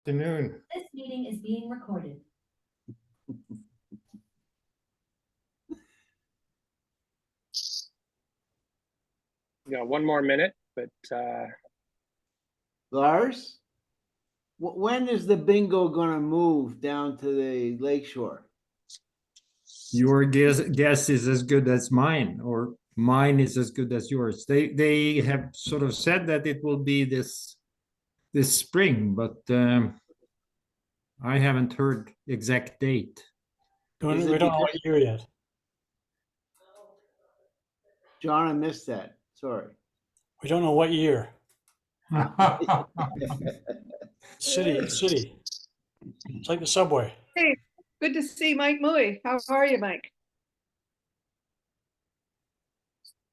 Afternoon. This meeting is being recorded. Yeah, one more minute, but Lars, when is the bingo gonna move down to the lakeshore? Your guess is as good as mine, or mine is as good as yours. They have sort of said that it will be this spring, but I haven't heard exact date. We don't know what year yet. John, I missed that. Sorry. We don't know what year. City. It's like the subway. Hey, good to see Mike Mui. How are you, Mike?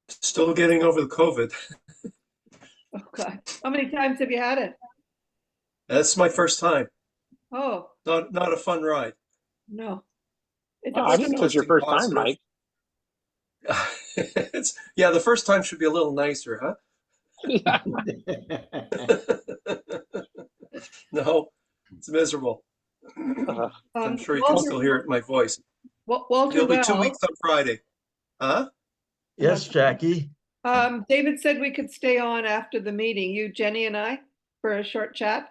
Still getting over the COVID. Oh, God. How many times have you had it? That's my first time. Oh, Not a fun ride. no. I didn't know it was your first time, Mike. Yeah, the first time should be a little nicer, huh? No, it's miserable. I'm sure you can still hear it in my voice. Walter It'll be 2 Wells. weeks on Friday. Huh? Yes, Jackie. David said we could stay on after the meeting, you, Jenny, and I, for a short chat.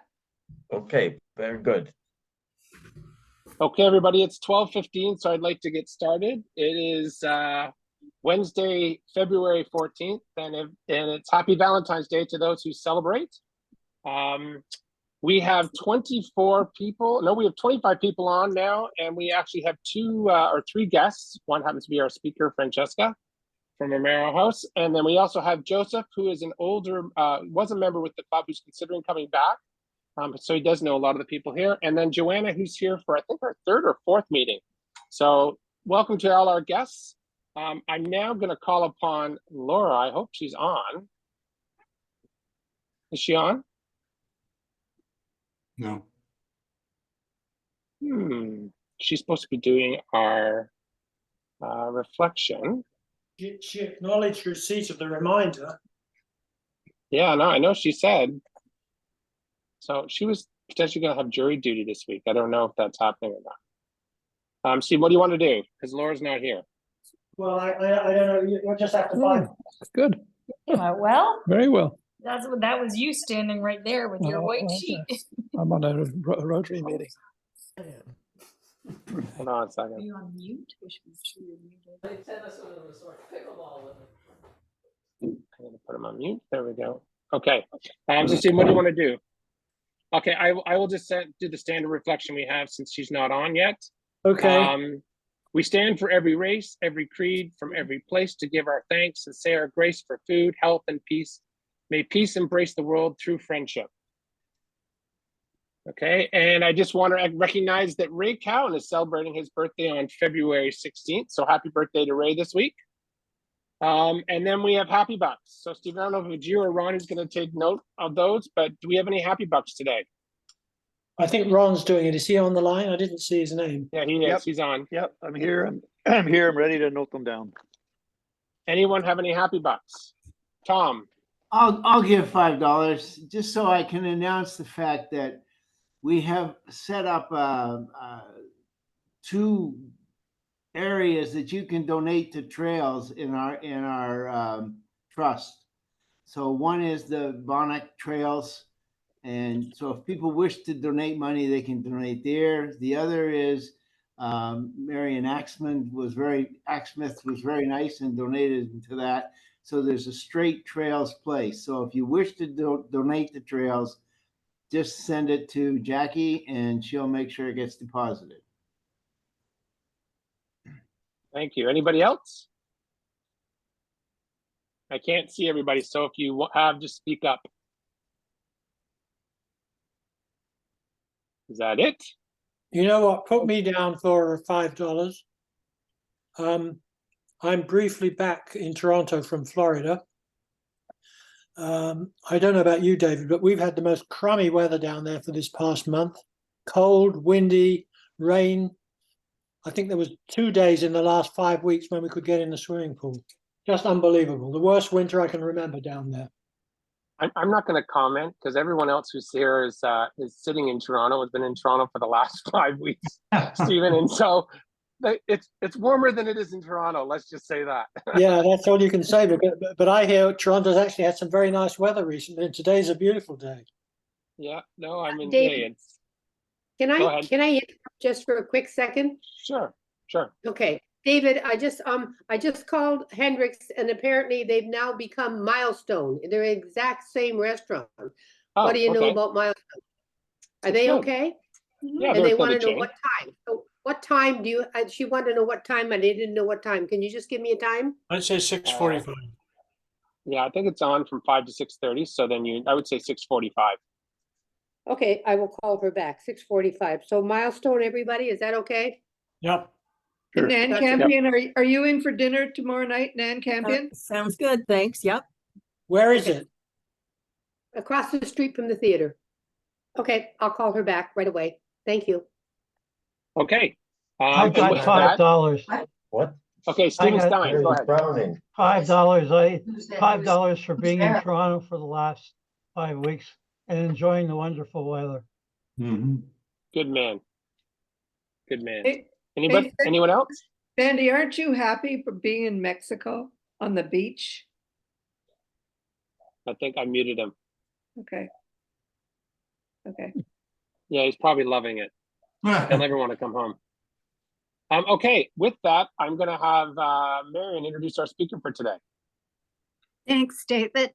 Okay, very good. Okay, everybody, it's 12:15, so I'd like to get started. It is Wednesday, February 14th, and it's Happy Valentine's Day to those who celebrate. We have 24 people. No, we have 25 people on now, and we actually have two or three guests. One happens to be our speaker, Francesca, from Romero House. And then we also have Joseph, who is an older, was a member with the club, who's considering coming back. So he does know a lot of the people here. And then Joanna, who's here for, I think, our third or fourth meeting. So welcome to all our guests. I'm now going to call upon Laura. I hope she's on. Is she on? No. She's supposed to be doing our reflection. She acknowledged receipt of the reminder. Yeah, no, I know she said. So she was potentially going to have jury duty this week. I don't know if that's happening or not. Steve, what do you want to do? Because Laura's not here. Well, I don't know. You'll just have to find. Good. Well, Very well. that was you standing right there with your white sheet. I'm on a Rotary meeting. Hold on a Are second. you on mute? We should make sure you're muted. I'm going to put him on mute. There we go. Okay. So Steve, what do you want to do? Okay, I will just do the standard reflection we have since she's not on yet. Okay. We stand for every race, every creed, from every place to give our thanks and say our grace for food, health, and peace. May peace embrace the world through friendship. Okay, and I just want to recognize that Ray Cowan is celebrating his birthday on February 16th. So happy birthday to Ray this week. And then we have Happy Bucks. So Steve, I don't know if it's you or Ron who's going to take note of those, but do we have any Happy Bucks today? I think Ron's doing it. Is he on the line? I didn't see his name. Yeah, he is. Yep. He's on. Yep, I'm here. I'm here. I'm ready to note them down. Anyone have any Happy Bucks? Tom. I'll give $5 just so I can announce the fact that we have set up 2 areas that you can donate to trails in our trust. So one is the Bonnet Trails, and so if people wish to donate money, they can donate there. The other is Marion Axsmith was very nice and donated to that. So there's a straight trails place. So if you wish to donate the trails, just send it to Jackie and she'll make sure it gets deposited. Thank you. Anybody else? I can't see everybody, so if you have, just speak up. Is that it? You know what? Put me down for $5. I'm briefly back in Toronto from Florida. I don't know about you, David, but we've had the most crummy weather down there for this past month. Cold, windy, rain. I think there was 2 days in the last 5 weeks when we could get in the swimming pool. Just unbelievable. The worst winter I can remember down there. I'm not going to comment because everyone else who's here is sitting in Toronto, has been in Toronto for the last 5 weeks, Stephen. And so it's warmer than it is in Toronto. Let's just say that. Yeah, that's all you can say. But I hear Toronto's actually had some very nice weather recently, and today's a beautiful day. Yeah, no, I mean, David, hey, it's Can Go I ahead. interrupt just for a quick second? sure. Okay, David, I just called Hendrix and apparently they've now become Milestone. They're exact same restaurant. Oh, What do you know okay. about Milestone? Are That's they good. okay? Yeah, And they're they still want the to know chain. what time. So what time do you, she wanted to know what time and they didn't know what time. Can you just give me a time? I'd say 6:45. Yeah, I think it's on from 5 to 6:30. So then I would say 6:45. Okay, I will call her back, 6:45. So Milestone, everybody, is that okay? Yep. And Nan Gotcha. Campion, are you in for dinner tomorrow night, Nan Campion? Sounds good, thanks, yep. Where is Okay. it? Across the street from the theater. Okay, I'll call her back right away. Thank you. Okay. I And got with that, $5. What? okay, Stephen got- Stein, go ahead. Browning. $5. $5 for being in Toronto for the last 5 weeks and enjoying the wonderful weather. Mhm. Good man. Good man. Hey, Anybody? hey, Anyone else? Sandy, aren't you happy for being in Mexico on the beach? I think I muted him. Okay. Okay. Yeah, he's probably loving it. He'll never want to come home. Okay, with that, I'm going to have Marion introduce our speaker for today. Thanks, David.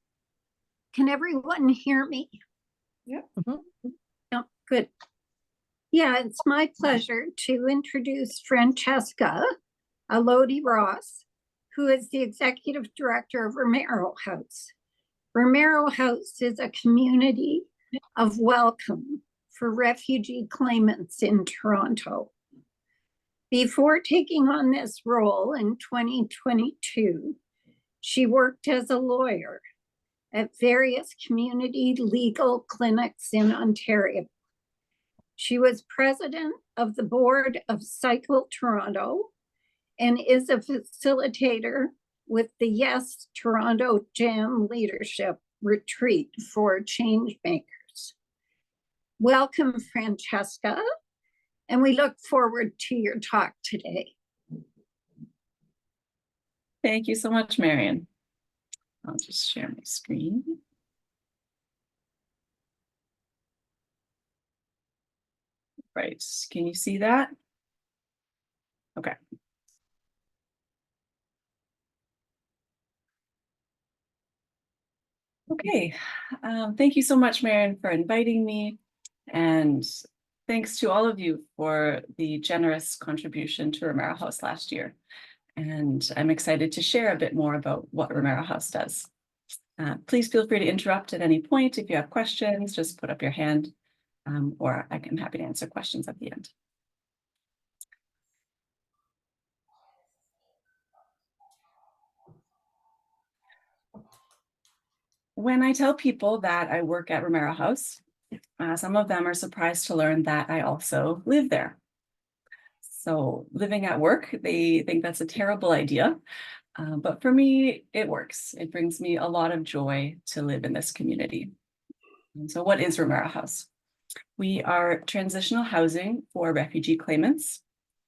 Can everyone hear me? Yep. Oh, good. Yeah, it's my pleasure to introduce Francesca Alodi Ross, who is the executive director of Romero House. Romero House is a community of welcome for refugee claimants in Toronto. Before taking on this role in 2022, she worked as a lawyer at various community legal clinics in Ontario. She was president of the board of Cycle Toronto and is a facilitator with the Yes Toronto Jam Leadership Retreat for Change Makers. Welcome, Francesca, and we look forward to your talk today. Thank you so much, Marion. I'll just share my screen. Right, can you see that? Okay. Okay, thank you so much, Marion, for inviting me. And thanks to all of you for the generous contribution to Romero House last year. And I'm excited to share a bit more about what Romero House does. Please feel free to interrupt at any point. If you have questions, just put up your hand, or I'm happy to answer questions at the end. When I tell people that I work at Romero House, some of them are surprised to learn that I also live there. So living at work, they think that's a terrible idea. But for me, it works. It brings me a lot of joy to live in this community. And so what is Romero House? We are transitional housing for refugee claimants.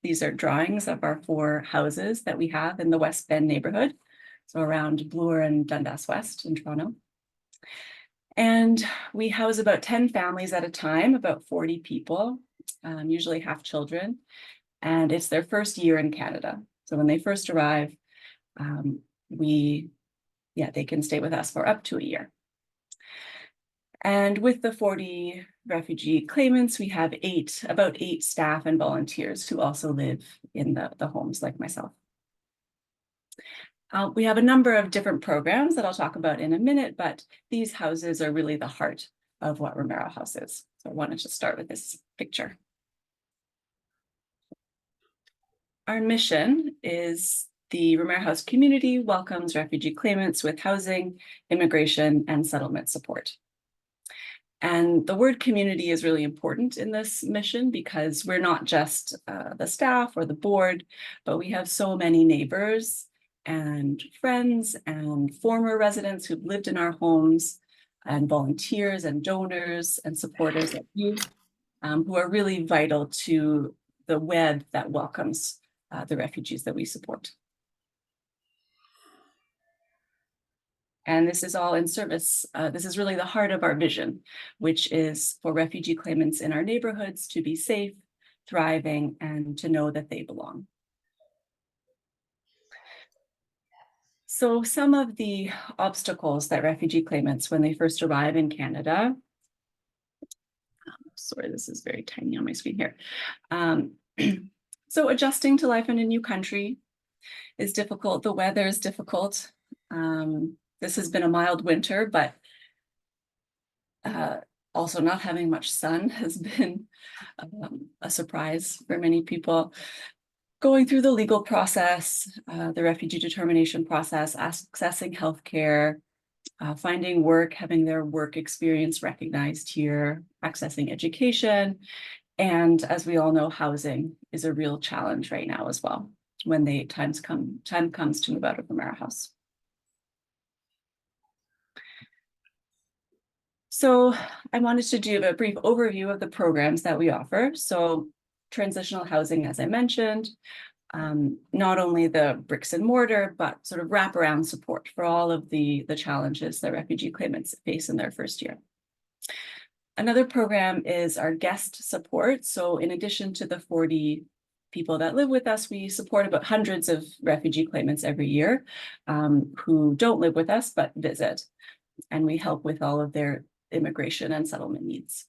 These are drawings of our 4 houses that we have in the West Bend neighborhood, so around Bloor and Dundas West in Toronto. And we house about 10 families at a time, about 40 people, usually have children, and it's their first year in Canada. So when they first arrive, they can stay with us for up to a year. And with the 40 refugee claimants, we have about eight staff and volunteers who also live in the homes like myself. We have a number of different programs that I'll talk about in a minute, but these houses are really the heart of what Romero House is. So I wanted to start with this picture. Our mission is the Romero House community welcomes refugee claimants with housing, immigration, and settlement support. And the word community is really important in this mission because we're not just the staff or the board, but we have so many neighbors and friends and former residents who've lived in our homes and volunteers and donors and supporters like you, who are really vital to the web that welcomes the refugees that we support. And this is all in service. This is really the heart of our vision, which is for refugee claimants in our neighborhoods to be safe, thriving, and to know that they belong. So some of the obstacles that refugee claimants, when they first arrive in Canada, sorry, this is very tiny on my screen here. So adjusting to life in a new country is difficult. The weather is difficult. This has been a mild winter, but also not having much sun has been a surprise for many people. Going through the legal process, the refugee determination process, accessing healthcare, finding work, having their work experience recognized here, accessing education, and as we all know, housing is a real challenge right now as well when the time comes to move out of Romero House. So I wanted to do a brief overview of the programs that we offer. So transitional housing, as I mentioned, not only the bricks and mortar, but sort of wraparound support for all of the challenges that refugee claimants face in their first year. Another program is our guest support. So in addition to the 40 people that live with us, we support about hundreds of refugee claimants every year who don't live with us, but visit. And we help with all of their immigration and settlement needs.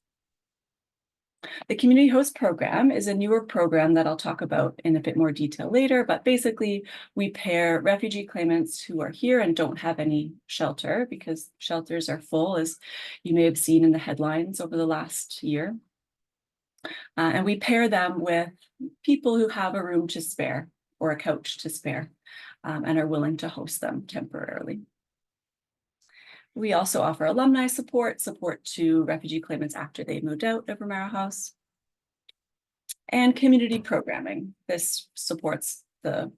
The Community Host Program is a newer program that I'll talk about in a bit more detail later, but basically we pair refugee claimants who are here and don't have any shelter, because shelters are full, as you may have seen in the headlines over the last year. And we pair them with people who have a room to spare or a couch to spare and are willing to host them temporarily. We also offer alumni support to refugee claimants after they moved out of Romero House, and community programming. This supports the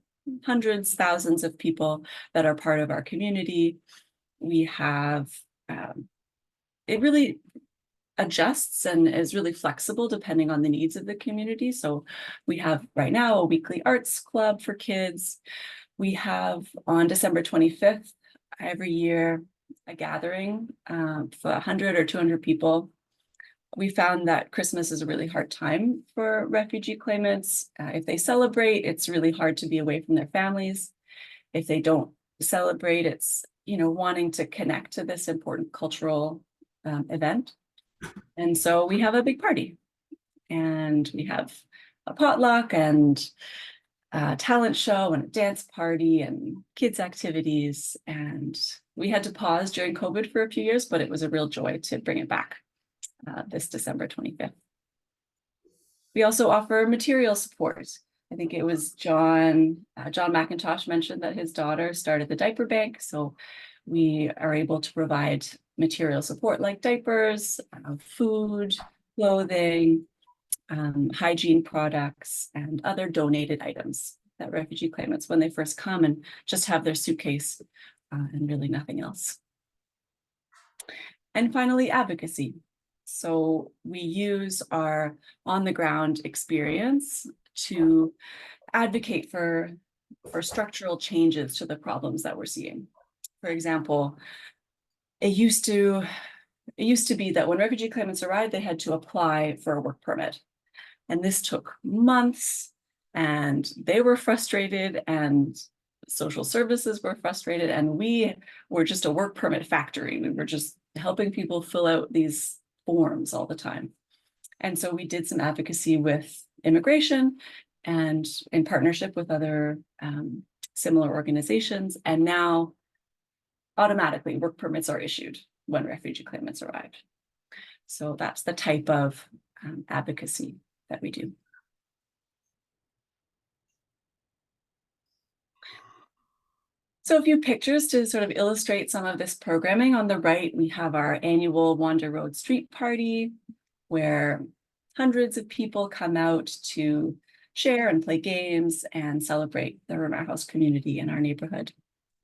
hundreds, thousands of people that are part of our community. We have, it really adjusts and is really flexible depending on the needs of the community. So we have right now a weekly arts club for kids. We have on December 25th every year a gathering for 100 or 200 people. We found that Christmas is a really hard time for refugee claimants. If they celebrate, it's really hard to be away from their families. If they don't celebrate, it's, wanting to connect to this important cultural event. And so we have a big party, and we have a potluck and a talent show and a dance party and kids activities. And we had to pause during COVID for a few years, but it was a real joy to bring it back this December 25th. We also offer material support. I think it was John McIntosh mentioned that his daughter started the diaper bank. So we are able to provide material support like diapers, food, clothing, hygiene products, and other donated items that refugee claimants, when they first come and just have their suitcase and really nothing else. And finally, advocacy. So we use our on-the-ground experience to advocate for structural changes to the problems that we're seeing. For example, it used to be that when refugee claimants arrived, they had to apply for a work permit. And this took months, and they were frustrated, and social services were frustrated, and we were just a work permit factory. We were just helping people fill out these forms all the time. And so we did some advocacy with immigration and in partnership with other similar organizations. And now automatically work permits are issued when refugee claimants arrive. So that's the type of advocacy that we do. So a few pictures to sort of illustrate some of this programming. On the right, we have our annual Wander Road Street Party, where hundreds of people come out to share and play games and celebrate the Romero House community in our neighborhood.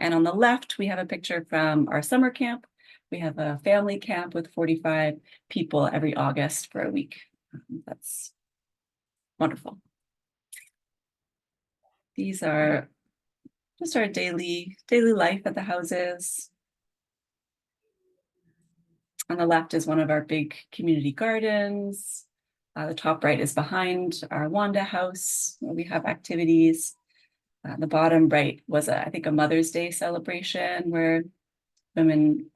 And on the left, we have a picture from our summer camp, We have a family camp with 45 people every August for a week. That's wonderful. These are just our daily life at the houses. On the left is one of our big community gardens. The top right is behind our Wanda house, where we have activities. The bottom right was, I think, a Mother's Day celebration where women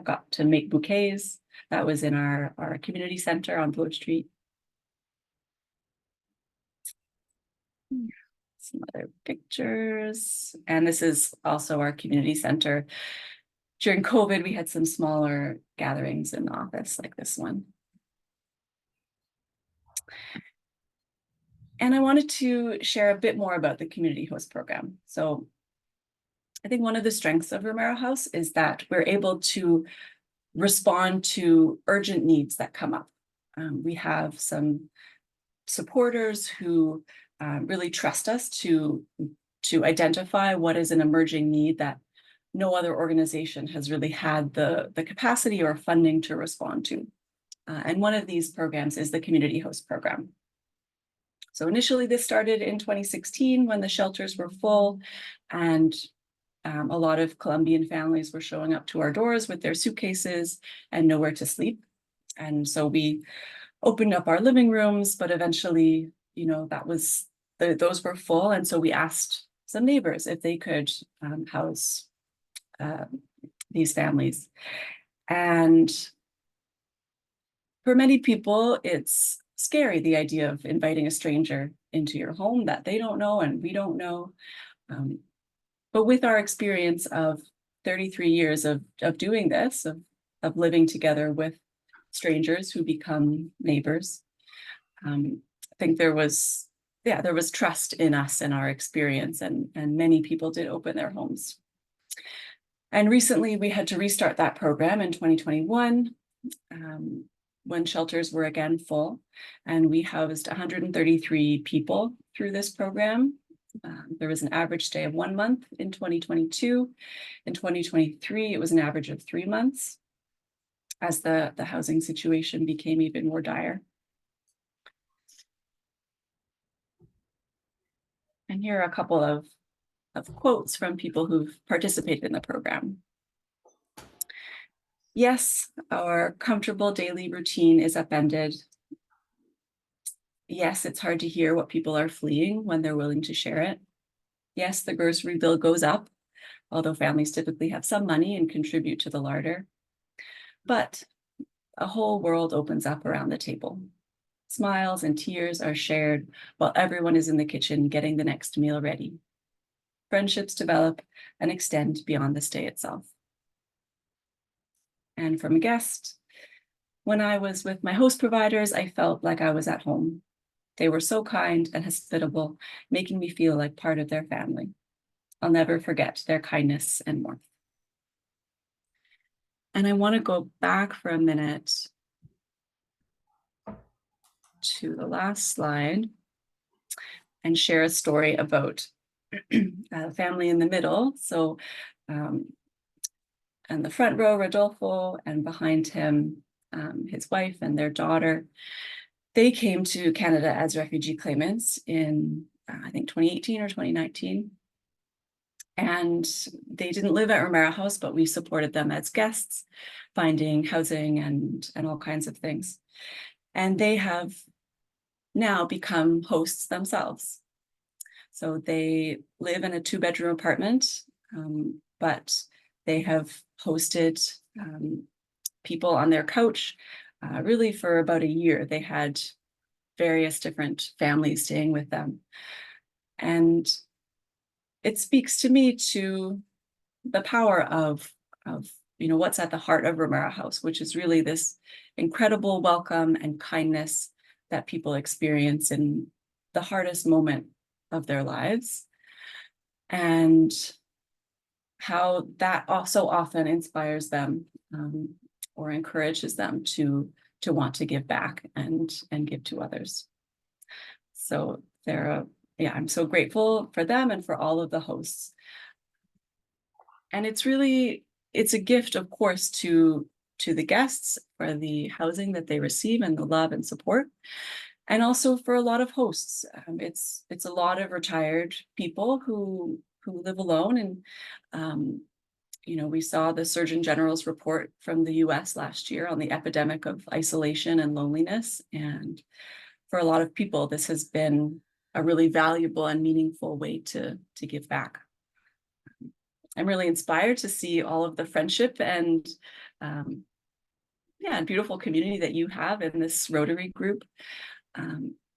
got to make bouquets. That was in our community center on Broad Street. Some other pictures. And this is also our community center. During COVID, we had some smaller gatherings in the office like this one. And I wanted to share a bit more about the community host program. So I think one of the strengths of Romero House is that we're able to respond to urgent needs that come up. We have some supporters who really trust us to identify what is an emerging need that no other organization has really had the capacity or funding to respond to. And one of these programs is the community host program. So initially this started in 2016 when the shelters were full, and a lot of Colombian families were showing up to our doors with their suitcases and nowhere to sleep. And so we opened up our living rooms, but eventually, you know, those were full. And so we asked some neighbors if they could house these families. And for many people, it's scary, the idea of inviting a stranger into your home that they don't know and we don't know. But with our experience of 33 years of doing this, of living together with strangers who become neighbors, I think there was trust in us and our experience, and many people did open their homes. And recently we had to restart that program in 2021 when shelters were again full, and we housed 133 people through this program. There was an average stay of 1 month in 2022. In 2023, it was an average of 3 months as the housing situation became even more dire. And here are a couple of quotes from people who've participated in the program. Yes, our comfortable daily routine is upended. Yes, it's hard to hear what people are fleeing when they're willing to share it. Yes, the grocery bill goes up, although families typically have some money and contribute to the larder. But a whole world opens up around the table. Smiles and tears are shared while everyone is in the kitchen getting the next meal ready. Friendships develop and extend beyond the stay itself. And from a guest, when I was with my host providers, I felt like I was at home. They were so kind and hospitable, making me feel like part of their family. I'll never forget their kindness and warmth. And I want to go back for a minute to the last slide and share a story about a family in the middle. So, in the front row, Rodolfo, and behind him, his wife and their daughter. They came to Canada as refugee claimants in, I think, 2018 or 2019. And they didn't live at Romero House, but we supported them as guests, finding housing and all kinds of things. And they have now become hosts themselves. So they live in a 2-bedroom apartment, but they have hosted people on their couch really for about a year. They had various different families staying with them. And it speaks to me to the power of what's at the heart of Romero House, which is really this incredible welcome and kindness that people experience in the hardest moment of their lives. And how that also often inspires them or encourages them to want to give back and give to others. So I'm so grateful for them and for all of the hosts. And it's really it's a gift, of course, to the guests for the housing that they receive and the love and support, and also for a lot of hosts. It's a lot of retired people who live alone, and you know, we saw the Surgeon General's report from the US last year on the epidemic of isolation and loneliness, and for a lot of people, this has been a really valuable and meaningful way to give back. I'm really inspired to see all of the friendship and yeah, beautiful community that you have in this Rotary group.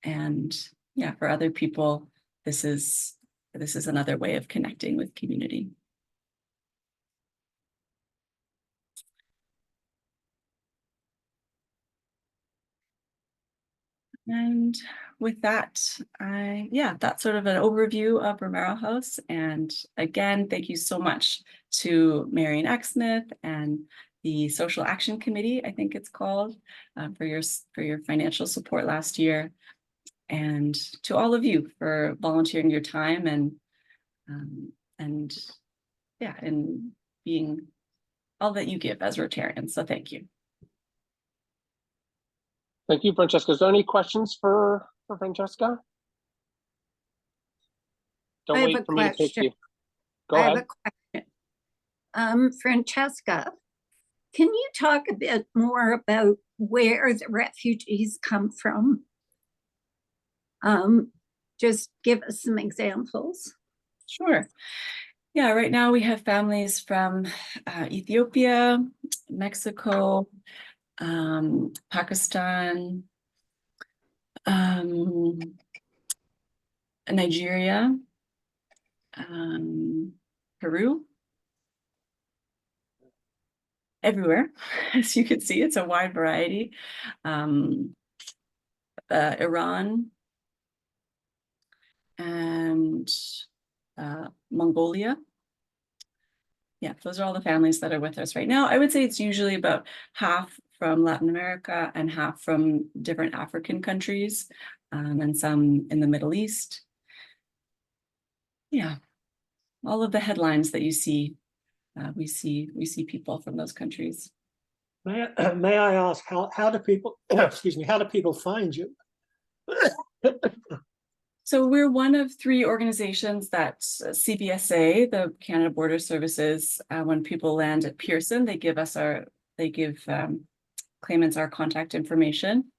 And yeah, for other people, this is another way of connecting with community. And with that, that's sort of an overview of Romero House. And again, thank you so much to Marion Exsmith and the Social Action Committee, I think it's called, for your financial support last year, and to all of you for volunteering your time and being all that you give as Rotarians. So thank you. Thank you, Francesca. Is there any questions for Francesca? Don't I have wait a for me to pick question. you. Go I ahead. have a question. Francesca, can you talk a bit more about where the refugees come from? Just give us some examples. Sure. Yeah, right now we have families from Ethiopia, Mexico, Pakistan, Nigeria, Peru, everywhere. As you can see, it's a wide variety. Iran and Mongolia. Yeah, those are all the families that are with us right now. I would say it's usually about half from Latin America and half from different African countries, and some in the Middle East. Yeah, all of the headlines that you see, we see people from those countries. May I ask how do people excuse me, how do people find you? So we're one of 3 organizations that CBSA, the Canada Border Services, when people land at Pearson, they give claimants our contact information.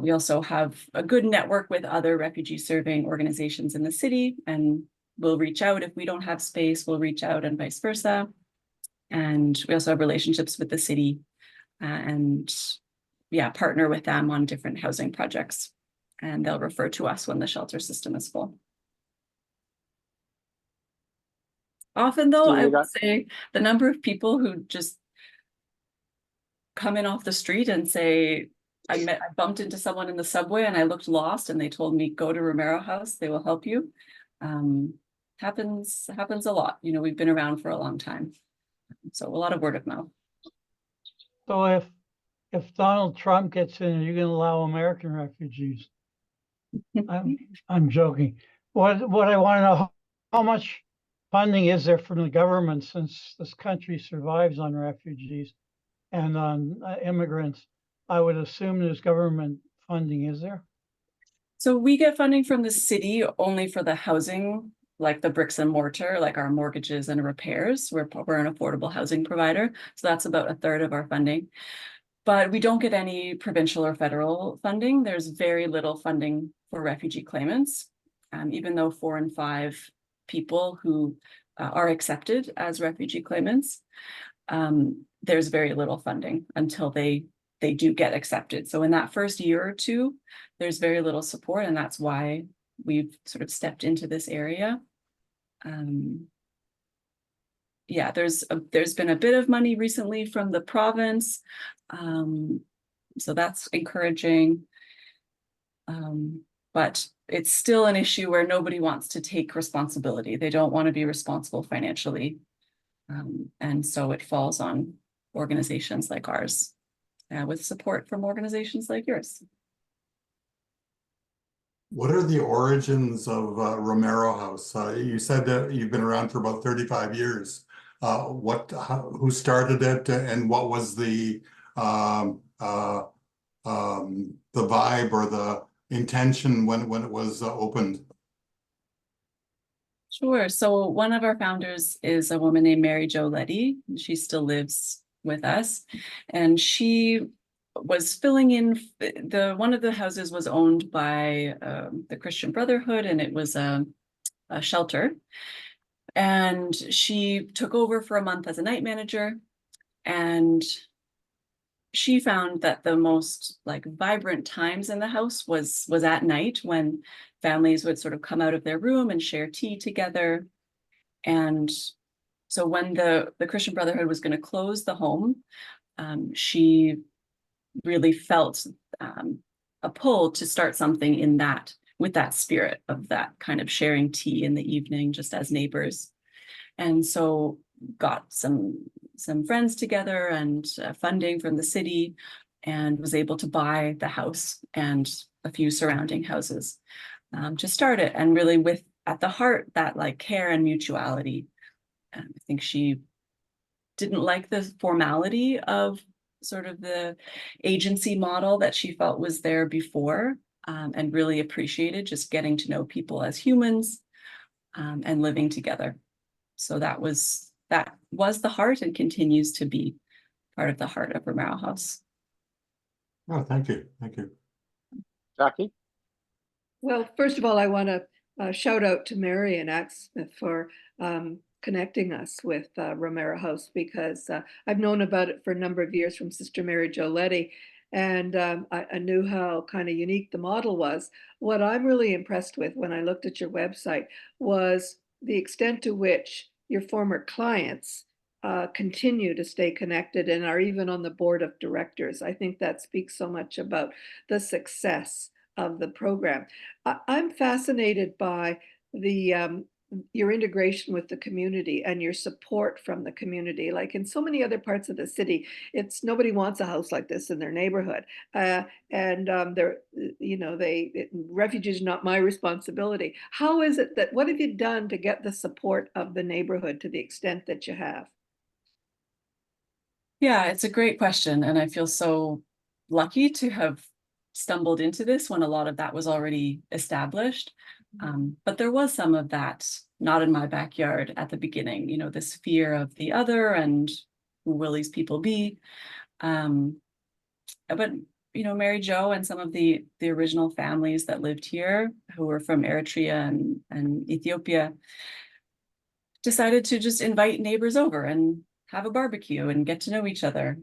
We also have a good network with other refugee serving organizations in the city, and we'll reach out if we don't have space, we'll reach out and vice versa. And we also have relationships with the city and partner with them on different housing projects. And they'll refer to us when the shelter system is full. Often though, I would say the number of people who just come in off the street and say, I bumped into someone in the subway and I looked lost and they told me, go to Romero House, they will help you. Happens a lot. You know, we've been around for a long time. So a lot of word of mouth. So if Donald Trump gets in, you're going to allow American refugees? I'm joking. What I want to know, how much funding is there from the government, since this country survives on refugees and on immigrants? I would assume there's government funding, is there? So we get funding from the city only for the housing, like the bricks and mortar, like our mortgages and repairs. We're an affordable housing provider. So that's about 1/3 of our funding. But we don't get any provincial or federal funding. There's very little funding for refugee claimants, even though 4 in 5 people who are accepted as refugee claimants, there's very little funding until they do get accepted. So in that first year or 2, there's very little support, and that's why we've sort of stepped into this area. Yeah, there's been a bit of money recently from the province. So that's encouraging. But it's still an issue where nobody wants to take responsibility. They don't want to be responsible financially. And so it falls on organizations like ours, with support from organizations like yours. What are the origins of Romero House? You said that you've been around for about 35 years. who started it, and what was the vibe or the intention when it was opened? Sure. So one of our founders is a woman named Mary Jo Letty. She still lives with us, and she was filling in one of the houses was owned by the Christian Brotherhood, and it was a shelter. And she took over for a month as a night manager, and she found that the most like vibrant times in the house was at night, when families would sort of come out of their room and share tea together. And so when the Christian Brotherhood was going to close the home, she really felt a pull to start something in that, with that spirit of that kind of sharing tea in the evening, just as neighbors. And so got some friends together and funding from the city, and was able to buy the house and a few surrounding houses to start it. And really with at the heart that like care and mutuality. I think she didn't like the formality of sort of the agency model that she felt was there before, and really appreciated just getting to know people as humans and living together. So that was the heart, and continues to be part of the heart of Romero House. Oh, thank you. Thank you. Jackie? Well, first of all, I want to shout out to Mary and Axsmith for connecting us with Romero House, because I've known about it for a number of years from Sister Mary Jo Letty, and I knew how kind of unique the model was. What I'm really impressed with when I looked at your website was the extent to which your former clients continue to stay connected and are even on the board of directors. I think that speaks so much about the success of the program. I'm fascinated by the your integration with the community and your support from the community. Like in so many other parts of the city, it's nobody wants a house like this in their neighborhood, and they're, you know, refugees are not my responsibility. How is it that, what have you done to get the support of the neighborhood to the extent that you have? Yeah, it's a great question, and I feel so lucky to have stumbled into this when a lot of that was already established. But there was some of that not in my backyard at the beginning, you know, this fear of the other and who will these people be? But, you know, Mary Jo and some of the original families that lived here, who were from Eritrea and Ethiopia, decided to just invite neighbors over and have a barbecue and get to know each other,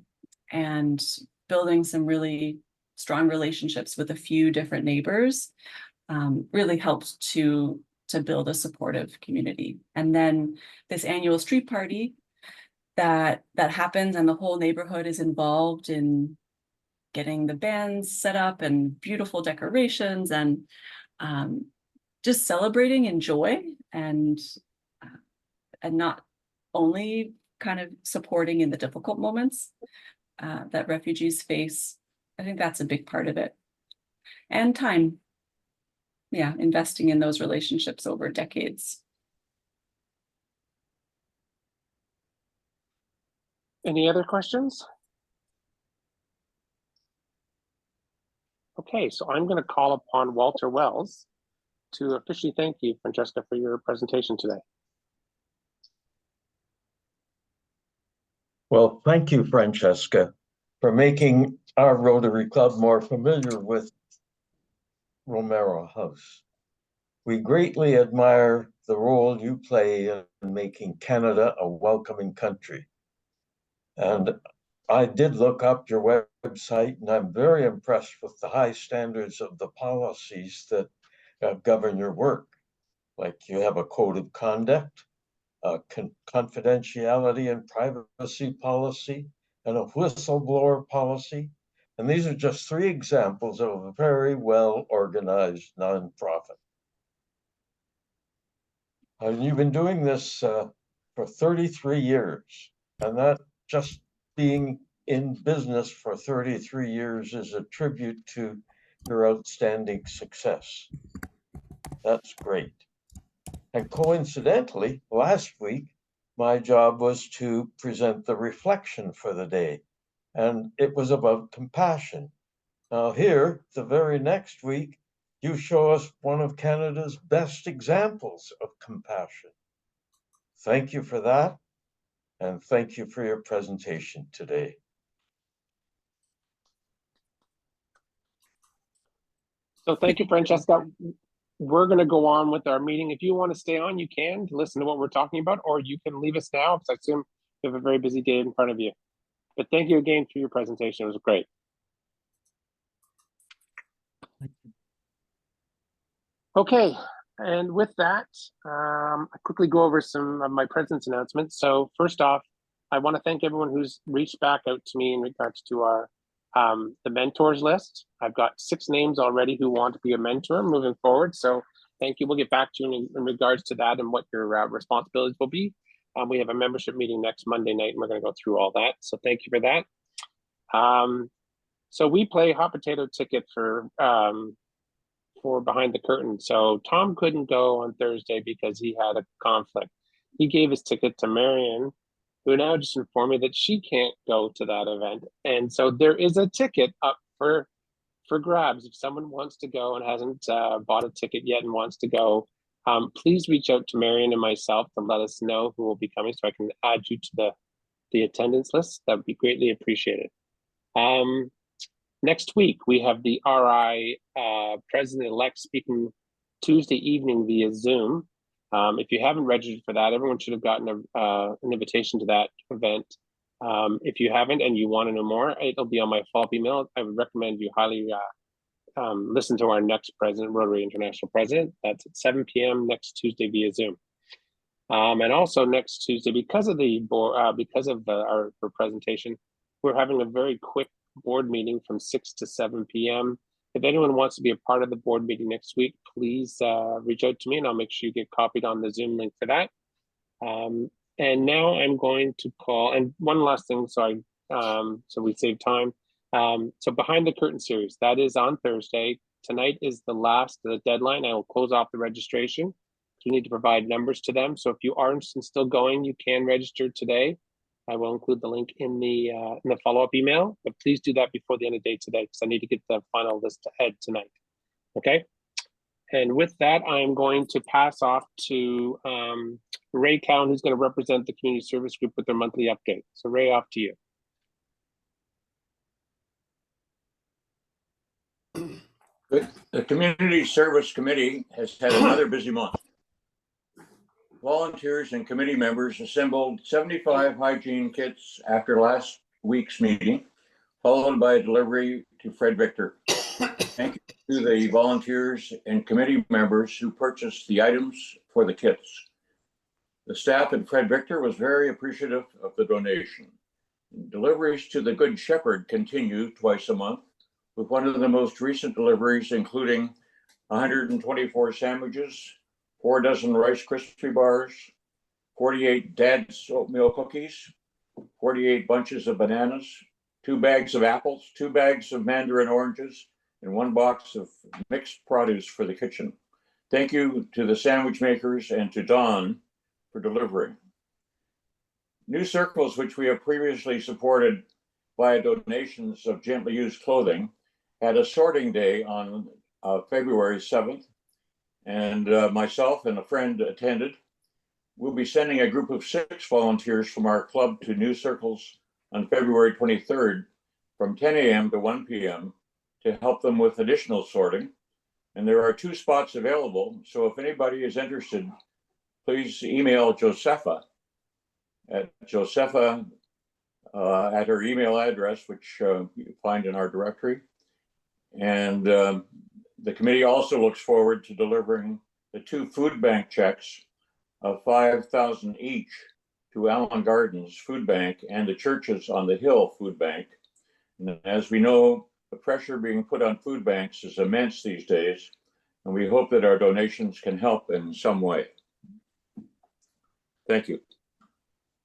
and building some really strong relationships with a few different neighbors really helped to build a supportive community. And then this annual street party that happens, and the whole neighborhood is involved in getting the bands set up and beautiful decorations, and just celebrating in joy, and not only kind of supporting in the difficult moments that refugees face. I think that's a big part of it. And time. Yeah, investing in those relationships over decades. Any other questions? Okay, so I'm going to call upon Walter Wells to officially thank you, Francesca, for your presentation today. Well, thank you, Francesca, for making our Rotary Club more familiar with Romero House. We greatly admire the role you play in making Canada a welcoming country. And I did look up your website, and I'm very impressed with the high standards of the policies that govern your work. Like you have a code of conduct, a confidentiality and privacy policy, and a whistleblower policy. And these are just 3 examples of a very well organized nonprofit. And you've been doing this for 33 years, and that just being in business for 33 years is a tribute to your outstanding success. That's great. And coincidentally, last week, my job was to present the reflection for the day, and it was about compassion. Now here, the very next week, you show us one of Canada's best examples of compassion. Thank you for that, and thank you for your presentation today. So thank you, Francesca. We're going to go on with our meeting. If you want to stay on, you can to listen to what we're talking about, or you can leave us now because I assume you have a very busy day in front of you. But thank you again for your presentation. It was great. Okay, and with that, I quickly go over some of my president's announcements. So first off, I want to thank everyone who's reached back out to me in regards to our the mentors list. I've got 6 names already who want to be a mentor moving forward. So thank you. We'll get back to you in regards to that and what your responsibilities will be. We have a membership meeting next Monday night, and we're going to go through all that. So thank you for that. So we play hot potato ticket for Behind the Curtain. So Tom couldn't go on Thursday because he had a conflict. He gave his ticket to Marion, who now just informed me that she can't go to that event. And so there is a ticket up for grabs. If someone wants to go and hasn't bought a ticket yet and wants to go, please reach out to Marion and myself to let us know who will be coming so I can add you to the attendance list. That would be greatly appreciated. Next week, we have the RI president-elect speaking Tuesday evening via Zoom. If you haven't registered for that, everyone should have gotten an invitation to that event. If you haven't and you want to know more, it'll be on my follow-up email. I would recommend you highly listen to our next president, Rotary International president. That's at 7 p.m. next Tuesday via Zoom. And also next Tuesday, because of our presentation, we're having a very quick board meeting from 6 to 7 p.m. If anyone wants to be a part of the board meeting next week, please reach out to me and I'll make sure you get copied on the Zoom link for that. And now I'm going to call, and one last thing, so we save time. So Behind the Curtain series, that is on Thursday. Tonight is the deadline. I will close off the registration. You need to provide numbers to them. So if you aren't still going, you can register today. I will include the link in the follow-up email, but please do that before the end of the day today because I need to get the final list to Ed tonight. Okay. And with that, I'm going to pass off to Ray Cowan, who's going to represent the community service group with their monthly update. So Ray, off to you. Good. The Community Service Committee has had another busy month. Volunteers and committee members assembled 75 hygiene kits after last week's meeting, followed by a delivery to Fred Victor. Thank you to the volunteers and committee members who purchased the items for the kits. The staff at Fred Victor was very appreciative of the donation. Deliveries to the Good Shepherd continue twice a month, with one of the most recent deliveries including 124 sandwiches, 4 dozen Rice Krispie bars, 48 Dad's oatmeal cookies, 48 bunches of bananas, 2 bags of apples, 2 bags of mandarin oranges, and 1 box of mixed produce for the kitchen. Thank you to the sandwich makers and to Don for delivering. New Circles, which we have previously supported via donations of gently used clothing, had a sorting day on February 7th. And myself and a friend attended. We'll be sending a group of 6 volunteers from our club to New Circles on February 23rd from 10 a.m. to 1 p.m. to help them with additional sorting. And there are 2 spots available. So if anybody is interested, please email Josepha at her email address, which you find in our directory. And the committee also looks forward to delivering the 2 food bank checks of $5,000 each to Allen Gardens Food Bank and the Churches on the Hill Food Bank. And as we know, the pressure being put on food banks is immense these days, and we hope that our donations can help in some way. Thank you.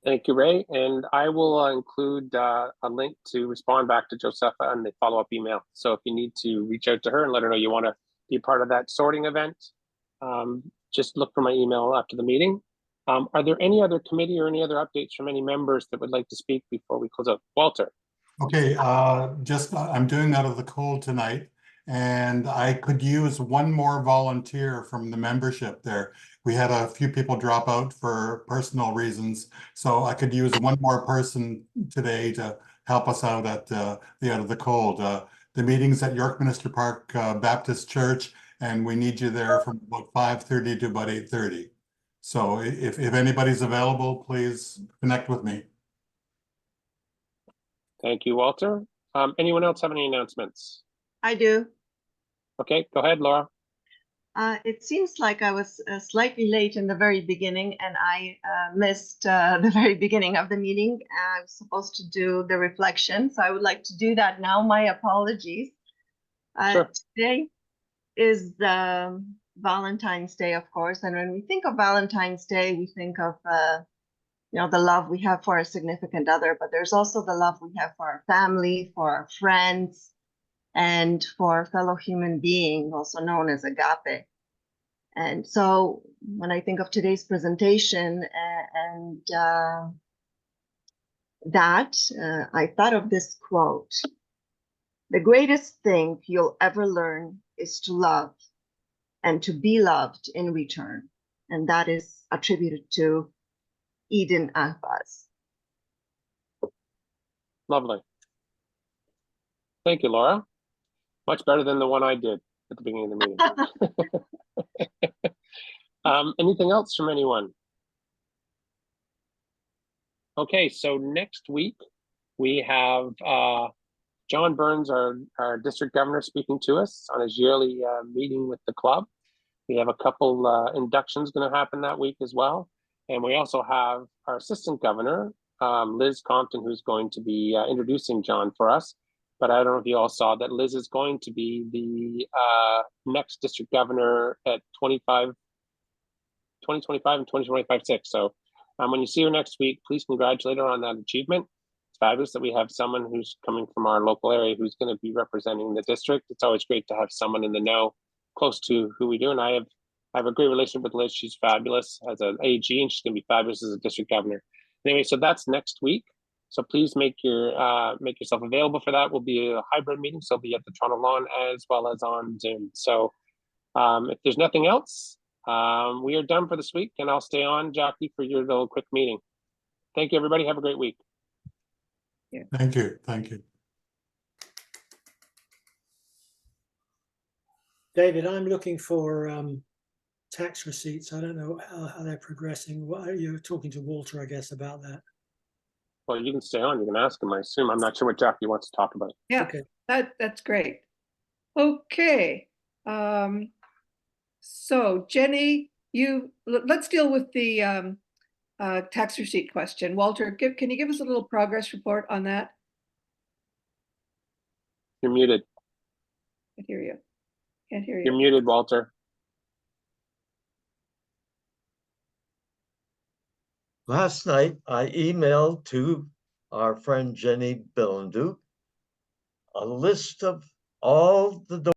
Thank you, Ray. And I will include a link to respond back to Josepha in the follow-up email. So if you need to reach out to her and let her know you want to be part of that sorting event, just look for my email after the meeting. Are there any other committee or any other updates from any members that would like to speak before we close out? Walter? Okay, I'm doing out of the cold tonight, and I could use one more volunteer from the membership there. We had a few people drop out for personal reasons, so I could use one more person today to help us out at the out of the cold. The meeting's at York Minster Park Baptist Church, and we need you there from about 5:30 to about 8:30. So if anybody's available, please connect with me. Thank you, Walter. Anyone else have any announcements? I do. Okay, go ahead, Laura. It seems like I was slightly late in the very beginning and I missed the very beginning of the meeting. I was supposed to do the reflection, so I would like to do that now. My apologies. Sure. Today is Valentine's Day, of course. And when we think of Valentine's Day, we think of the love we have for a significant other, but there's also the love we have for our family, for our friends, and for fellow human being, also known as agape. And so when I think of today's presentation and I thought of this quote: "The greatest thing you'll ever learn is to love and to be loved in return." And that is attributed to Eden Ahbaz. Lovely. Thank you, Laura. Much better than the one I did at the beginning of the meeting. Anything else from anyone? Okay, so next week we have John Burns, our district governor, speaking to us on his yearly meeting with the club. We have a couple inductions going to happen that week as well. And we also have our assistant governor, Liz Compton, who's going to be introducing John for us. But I don't know if you all saw that Liz is going to be the next district governor at 2025 and 2025-6. So when you see her next week, please congratulate her on that achievement. It's fabulous that we have someone who's coming from our local area who's going to be representing the district. It's always great to have someone in the know close to who we do. And I have a great relationship with Liz. She's fabulous as an AG, and she's going to be fabulous as a district governor. Anyway, so that's next week. So please make yourself available for that. We'll be a hybrid meeting, so it'll be at the Toronto Lawn as well as on Zoom. So if there's nothing else, we are done for this week, and I'll stay on, Jackie, for your little quick meeting. Thank you, everybody. Have a great week. Yeah. Thank you. Thank you. David, I'm looking for tax receipts. I don't know how they're progressing. You're talking to Walter, I guess, about that. Well, you can stay on. You can ask him, I assume. I'm not sure what Jackie wants to talk about. Yeah, Okay. That's great. Okay. So Jenny, let's deal with the tax receipt question. Walter, can you give us a little progress report on that? You're muted. I hear you. Can't hear you. You're muted, Walter. Last night, I emailed to our friend Jenny Billenduke a list of all the